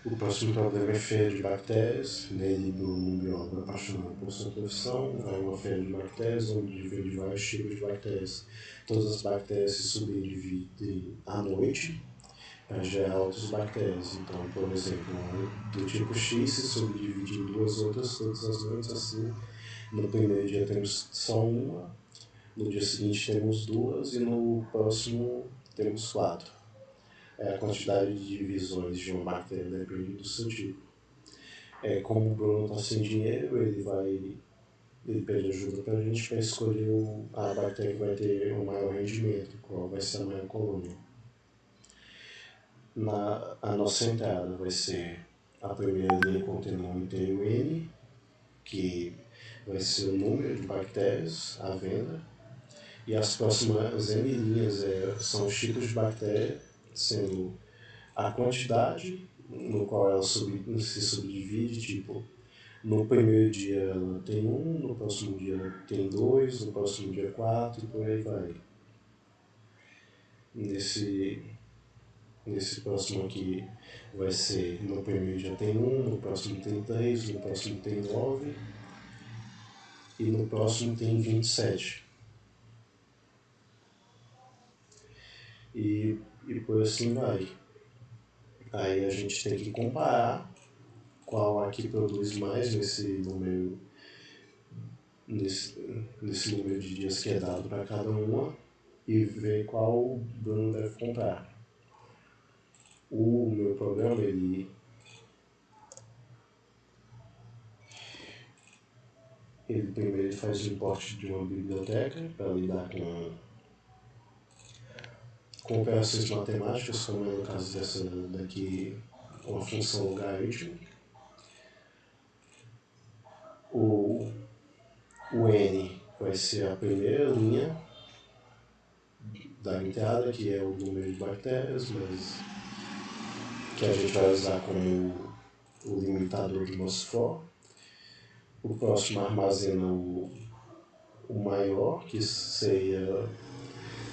O próximo problema é feira de bactérias. Nele, um biólogo apaixonado por sua profissão vai a uma feira de bactérias, onde vende vários tipos de bactérias. Todas as bactérias se subdividem à noite para gerar outras bactérias. Então, por exemplo, do tipo X se subdivide em duas outras todas as noites. Assim, no primeiro dia temos só uma, no dia seguinte temos duas e no próximo temos quatro. A quantidade de divisões de uma bactéria depende do seu tipo. Como o Bruno está sem dinheiro, ele pede ajuda para a gente para escolher a bactéria que vai ter o maior rendimento, qual vai ser a maior colônia. A nossa entrada vai ser a primeira linha contendo um inteiro N, que vai ser o número de bactérias à venda, e as próximas N linhas são os tipos de bactéria, sendo a quantidade no qual ela se subdivide, tipo, no primeiro dia ela tem 1, no próximo dia ela tem 2, no próximo dia 4 e por aí vai. Nesse próximo aqui vai ser, no primeiro dia tem 1, no próximo tem 3, no próximo tem 9 e no próximo tem 27. E por assim vai. Aí a gente tem que comparar qual aqui produz mais nesse número de dias que é dado para cada uma e ver qual o Bruno deve comprar. O meu programa, ele primeiro faz o importe de uma biblioteca para lidar com operações matemáticas, como é no caso dessa daqui, uma função logarítmica. O N vai ser a primeira linha da entrada, que é o número de bactérias, mas que a gente vai usar como o limitador de nosso for. O próximo armazena o maior, que seria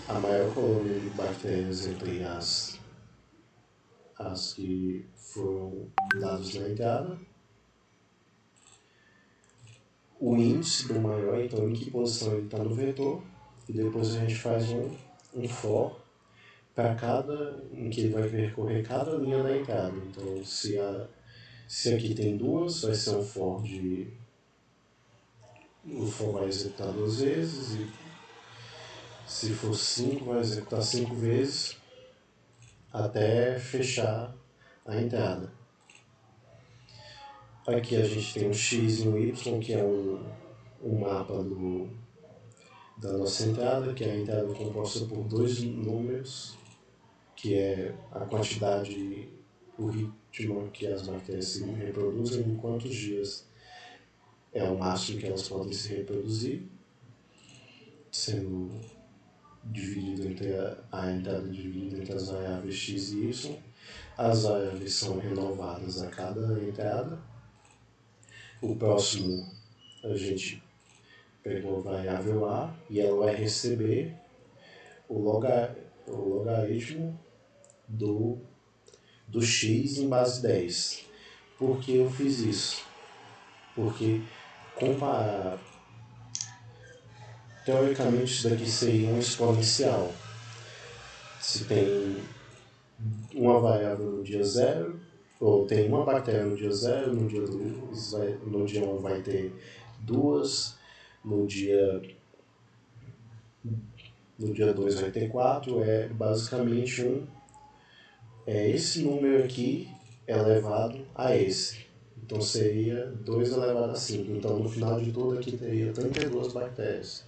a maior colônia de bactérias entre as que foram dadas na entrada. O índice do maior, então em que posição ele está no vetor, e depois a gente faz um for para em que ele vai percorrer cada linha da entrada. Então, se aqui tem duas, vai ser um for o for vai executar 2 vezes, e se for 5, vai executar 5 vezes até fechar a entrada. Aqui a gente tem um X e um Y, que é um mapa da nossa entrada, que é a entrada composta por dois números, que é a quantidade, o ritmo que as bactérias se reproduzem, em quantos dias é o máximo que elas podem se reproduzir, sendo dividido entre a entrada dividida entre as variáveis x e y. As variáveis são renovadas a cada entrada. O próximo a gente pegou a variável A e ela vai receber o logaritmo do x em base 10. Por que eu fiz isso? Porque comparar, teoricamente isso daqui seria um exponencial. Se tem uma variável no dia 0, ou tem uma bactéria no dia 0, no dia 1 vai ter duas, no dia 2 vai ter 4, é basicamente esse número aqui elevado a esse. Então seria 2 elevado a 5. Então no final de tudo aqui teria 32 bactérias.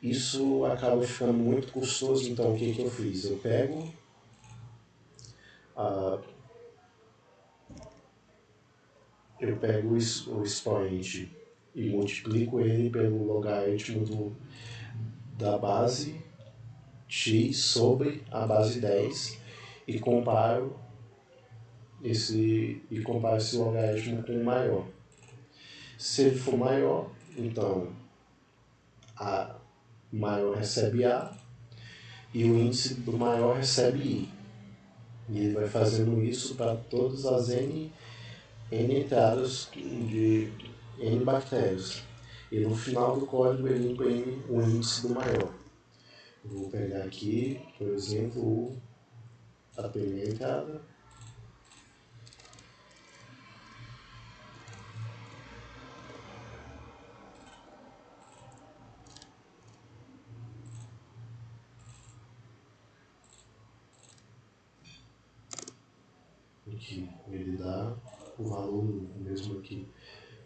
Isso acaba ficando muito custoso, então o que eu fiz? Eu pego o expoente e multiplico ele pelo logaritmo da base x sobre a base 10 e comparo esse logaritmo com o maior. Se ele for maior, então a maior recebe A e o índice do maior recebe I. E ele vai fazendo isso para todas as N entradas de N bactérias. E no final do código ele imprime o índice do maior. Vou pegar aqui, por exemplo, a primeira entrada. Aqui ele dá o valor mesmo aqui.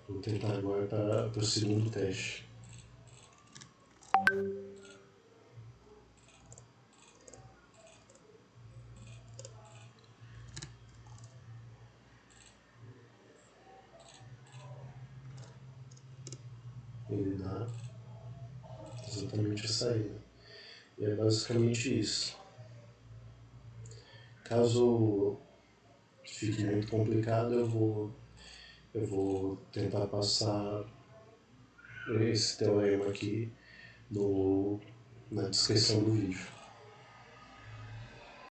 Vou tentar agora para o segundo teste. Ele dá exatamente a saída. E é basicamente isso. Caso fique muito complicado, eu vou tentar passar esse teorema aqui na descrição do vídeo.